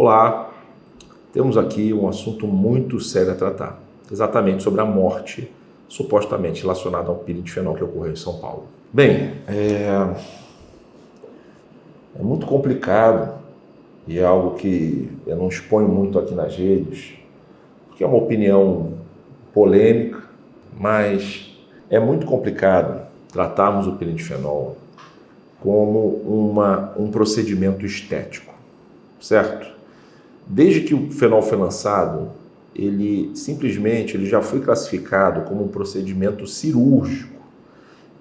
Olá, temos aqui um assunto muito sério a tratar, exatamente sobre a morte supostamente relacionada ao piridifenol que ocorreu em São Paulo. Bem, é muito complicado e é algo que eu não exponho muito aqui nas redes, porque é uma opinião polêmica, mas é muito complicado tratarmos o piridifenol como um procedimento estético, certo? Desde que o fenol foi lançado, ele já foi classificado como um procedimento cirúrgico.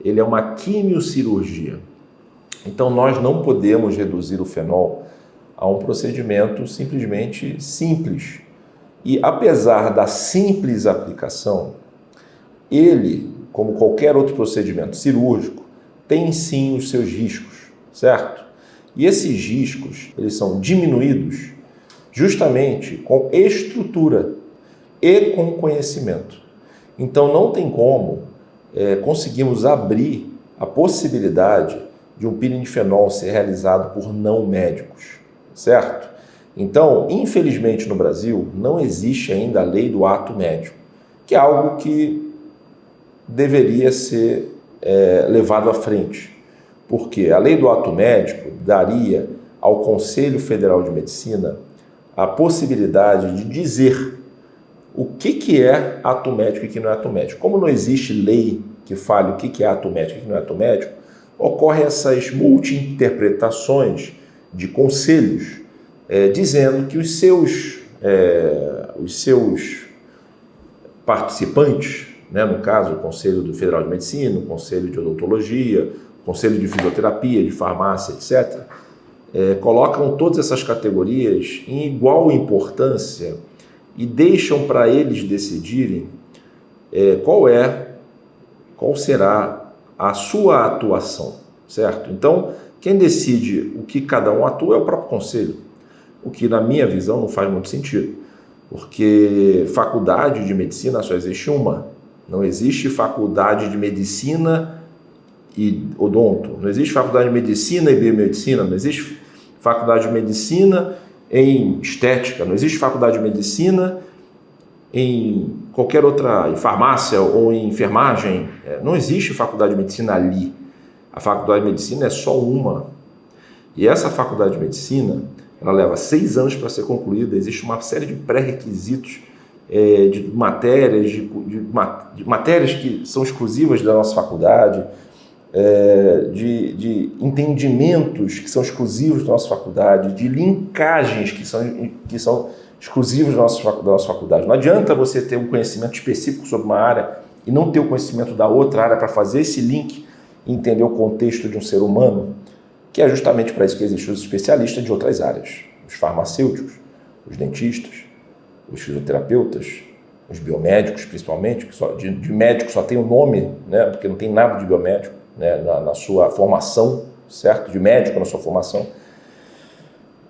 Ele é uma quimiocirurgia. Então nós não podemos reduzir o fenol a um procedimento simplesmente simples. E apesar da simples aplicação, ele, como qualquer outro procedimento cirúrgico, tem sim os seus riscos, certo? E esses riscos, eles são diminuídos justamente com estrutura e com conhecimento. Então não tem como conseguirmos abrir a possibilidade de um piridifenol ser realizado por não médicos, certo? Então, infelizmente no Brasil, não existe ainda a lei do ato médico, que é algo que deveria ser levado à frente. Porque a lei do ato médico daria ao Conselho Federal de Medicina a possibilidade de dizer o que é ato médico e o que não é ato médico. Como não existe lei que fale o que é ato médico e o que não é ato médico, ocorrem essas multi-interpretações de conselhos dizendo que os seus participantes, né, no caso o Conselho Federal de Medicina, o Conselho de Odontologia, o Conselho de Fisioterapia, de Farmácia, etc., colocam todas essas categorias em igual importância e deixam para eles decidirem qual será a sua atuação, certo? Então, quem decide o que cada um atua é o próprio conselho, o que na minha visão não faz muito sentido, porque faculdade de medicina só existe uma, não existe faculdade de medicina e odonto, não existe faculdade de medicina e biomedicina, não existe faculdade de medicina em estética, não existe faculdade de medicina em qualquer outra, em farmácia ou em enfermagem, não existe faculdade de medicina ali. A faculdade de medicina é só uma. E essa faculdade de medicina, ela leva 6 anos para ser concluída, existe uma série de pré-requisitos de matérias que são exclusivas da nossa faculdade, de entendimentos que são exclusivos da nossa faculdade, de linkagens que são exclusivos da nossa faculdade. Não adianta você ter um conhecimento específico sobre uma área e não ter o conhecimento da outra área para fazer esse link e entender o contexto de um ser humano, que é justamente para isso que existem os especialistas de outras áreas, os farmacêuticos, os dentistas, os fisioterapeutas, os biomédicos principalmente, que de médico só tem o nome, né, porque não tem nada de biomédico, né, na sua formação, certo? De médico na sua formação.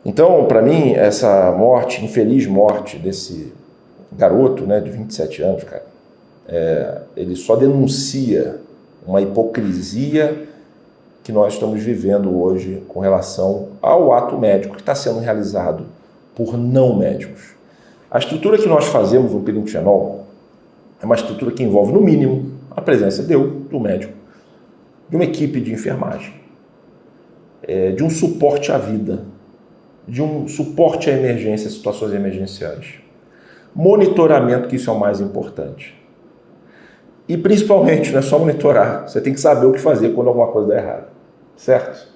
Então, para mim, essa infeliz morte desse garoto, né, de 27 anos, cara, ele só denuncia uma hipocrisia que nós estamos vivendo hoje com relação ao ato médico que está sendo realizado por não médicos. A estrutura que nós fazemos no piridifenol é uma estrutura que envolve, no mínimo, a presença do médico, de uma equipe de enfermagem, de um suporte à vida, de um suporte à emergência, situações emergenciais, monitoramento, que isso é o mais importante. E principalmente, não é só monitorar, você tem que saber o que fazer quando alguma coisa dá errado, certo?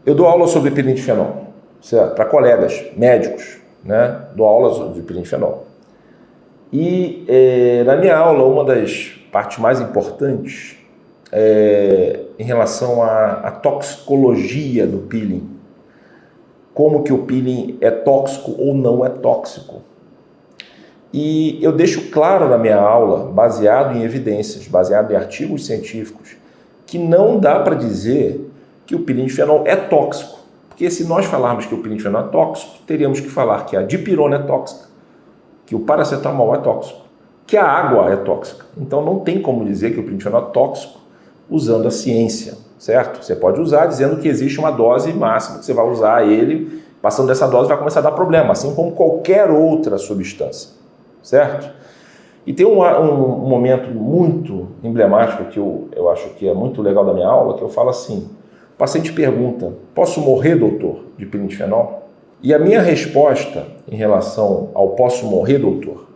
Eu dou aula sobre piridifenol, para colegas médicos, né? Dou aula sobre piridifenol. E na minha aula, uma das partes mais importantes em relação à toxicologia do peeling. Como que o peeling é tóxico ou não é tóxico. E eu deixo claro na minha aula, baseado em evidências, baseado em artigos científicos, que não dá para dizer que o piridifenol é tóxico. Porque se nós falarmos que o piridifenol é tóxico, teríamos que falar que a dipirona é tóxica, que o paracetamol é tóxico, que a água é tóxica. Então não tem como dizer que o piridifenol é tóxico usando a ciência, certo? Você pode usar dizendo que existe uma dose máxima que você vai usar ele Passando dessa dose vai começar a dar problema, assim como qualquer outra substância, certo? E tem um momento muito emblemático que eu acho que é muito legal da minha aula, que eu falo assim, o paciente pergunta, posso morrer, doutor, de pilinfenol? E a minha resposta em relação ao posso morrer, doutor,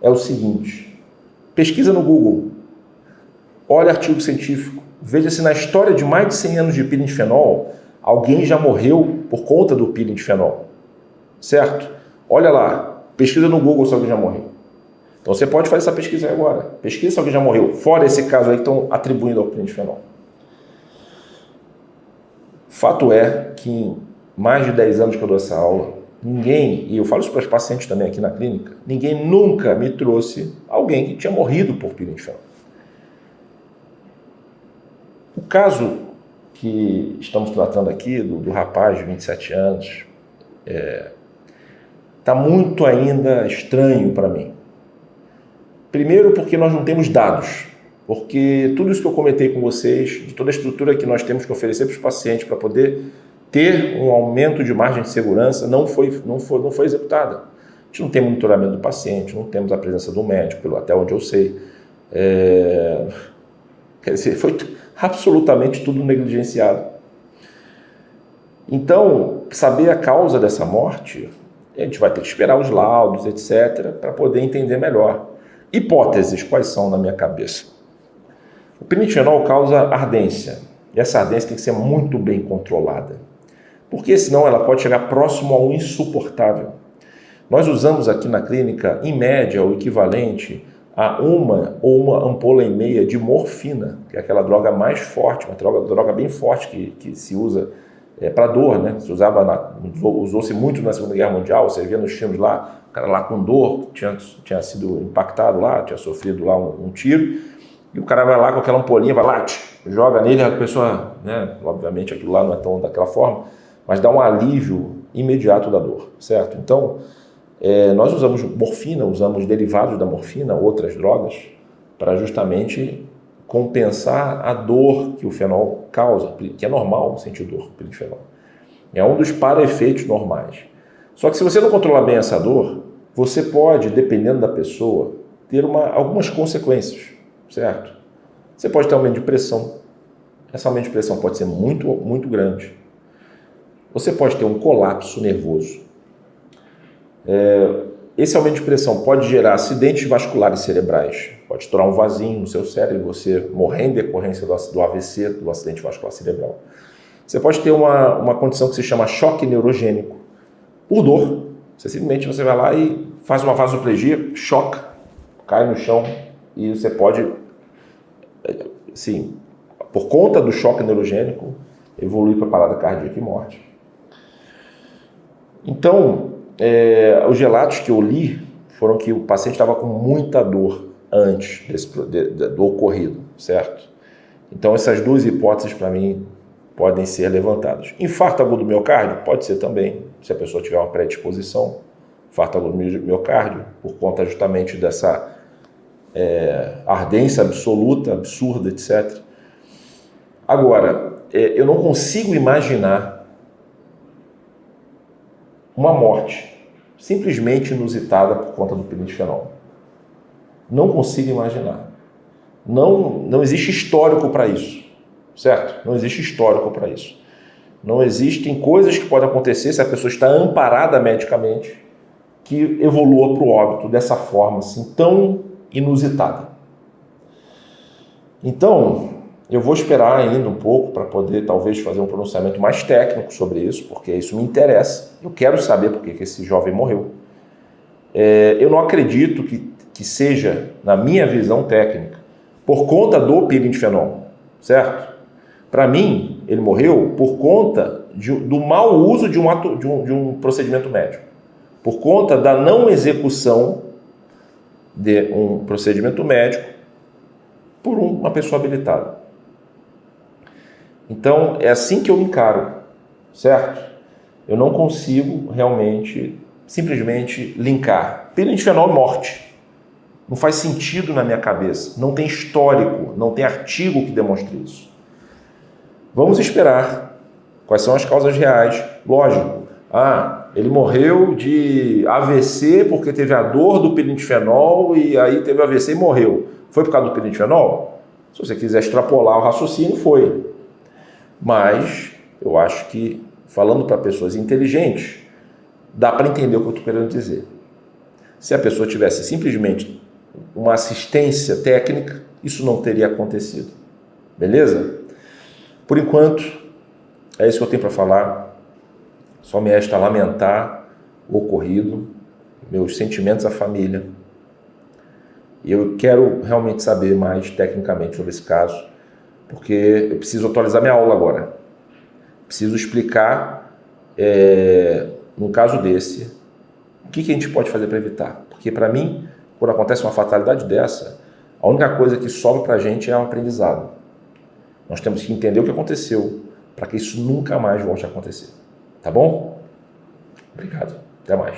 é o seguinte, pesquisa no Google, olha artigo científico, veja se na história de mais de 100 anos de pilinfenol, alguém já morreu por conta do pilinfenol, certo? Olha lá, pesquisa no Google se alguém já morreu. Então você pode fazer essa pesquisa aí agora. Pesquisa se alguém já morreu, fora esse caso aí que estão atribuindo ao pilinfenol. Fato é que em mais de 10 anos que eu dou essa aula, ninguém, e eu falo isso para os pacientes também aqui na clínica, ninguém nunca me trouxe alguém que tinha morrido por pilinfenol. O caso que estamos tratando aqui, do rapaz de 27 anos, está muito ainda estranho para mim. Primeiro porque nós não temos dados, porque tudo isso que eu comentei com vocês, de toda a estrutura que nós temos que oferecer para os pacientes para poder ter um aumento de margem de segurança, não foi executada. A gente não tem monitoramento do paciente, não temos a presença do médico, até onde eu sei. Quer dizer, foi absolutamente tudo negligenciado. Então, saber a causa dessa morte, a gente vai ter que esperar os laudos, etc., para poder entender melhor. Hipóteses, quais são na minha cabeça? O pilinfenol causa ardência, e essa ardência tem que ser muito bem controlada, porque senão ela pode chegar próximo ao insuportável. Nós usamos aqui na clínica, em média, o equivalente a uma ou uma ampola e meia de morfina, que é aquela droga mais forte, uma droga bem forte que se usa para dor, né? Usou-se muito na Segunda Guerra Mundial, você via nos filmes lá, o cara lá com dor, tinha sido impactado lá, tinha sofrido lá um tiro, e o cara vai lá com aquela ampolinha, vai lá, joga nele, a pessoa, né? Obviamente aquilo lá não é tão daquela forma, mas dá um alívio imediato da dor, certo? Então, nós usamos morfina, usamos derivados da morfina, outras drogas, para justamente compensar a dor que o fenol causa, que é normal sentir dor com o pilinfenol. É um dos para-efeitos normais. Só que se você não controlar bem essa dor, você pode, dependendo da pessoa, ter algumas consequências, certo? Você pode ter aumento de pressão. Esse aumento de pressão pode ser muito, muito grande. Você pode ter um colapso nervoso. Esse aumento de pressão pode gerar acidentes vasculares cerebrais, pode estourar um vazio no seu cérebro e você morrer em decorrência do AVC, do acidente vascular cerebral. Você pode ter uma condição que se chama choque neurogênico, por dor. Simplesmente você vai lá e faz uma vasoplegia, choca, cai no chão e você pode, sim, por conta do choque neurogênico, evoluir para parada cardíaca e morte. Então, os relatos que eu li foram que o paciente estava com muita dor antes do ocorrido, certo? Então essas duas hipóteses para mim podem ser levantadas. Infarto agudo do miocárdio? Pode ser também, se a pessoa tiver uma predisposição. Infarto agudo do miocárdio, por conta justamente dessa ardência absoluta, absurda, etc. Agora, eu não consigo imaginar uma morte simplesmente inusitada por conta do pilinfenol. Não consigo imaginar. Não existe histórico para isso, certo? Não existe histórico para isso. Não existem coisas que podem acontecer se a pessoa está amparada medicamente que evolua para o óbito dessa forma assim tão inusitada. Então, eu vou esperar ainda um pouco para poder talvez fazer um pronunciamento mais técnico sobre isso, porque isso me interessa. Eu quero saber por que esse jovem morreu. Eu não acredito que seja, na minha visão técnica, por conta do pilinfenol, certo? Para mim, ele morreu por conta do mau uso de um procedimento médico, por conta da não execução de um procedimento médico por uma pessoa habilitada. Então, é assim que eu encaro, certo? Eu não consigo realmente, simplesmente linkar pilinfenol e morte. Não faz sentido na minha cabeça. Não tem histórico, não tem artigo que demonstre isso. Vamos esperar quais são as causas reais. Lógico, Ah, ele morreu de AVC porque teve a dor do pirintifenol e aí teve AVC e morreu. Foi por causa do pirintifenol? Se você quiser extrapolar o raciocínio, foi. Mas eu acho que, falando para pessoas inteligentes, dá para entender o que eu estou querendo dizer. Se a pessoa tivesse simplesmente uma assistência técnica, isso não teria acontecido. Beleza? Por enquanto, é isso que eu tenho para falar. Só me resta lamentar o ocorrido, meus sentimentos à família. E eu quero realmente saber mais tecnicamente sobre esse caso, porque eu preciso atualizar minha aula agora. Preciso explicar, num caso desse, o que a gente pode fazer para evitar. Porque para mim, quando acontece uma fatalidade dessa, a única coisa que sobra para a gente é um aprendizado. Nós temos que entender o que aconteceu para que isso nunca mais volte a acontecer. Tá bom? Obrigado. Até mais.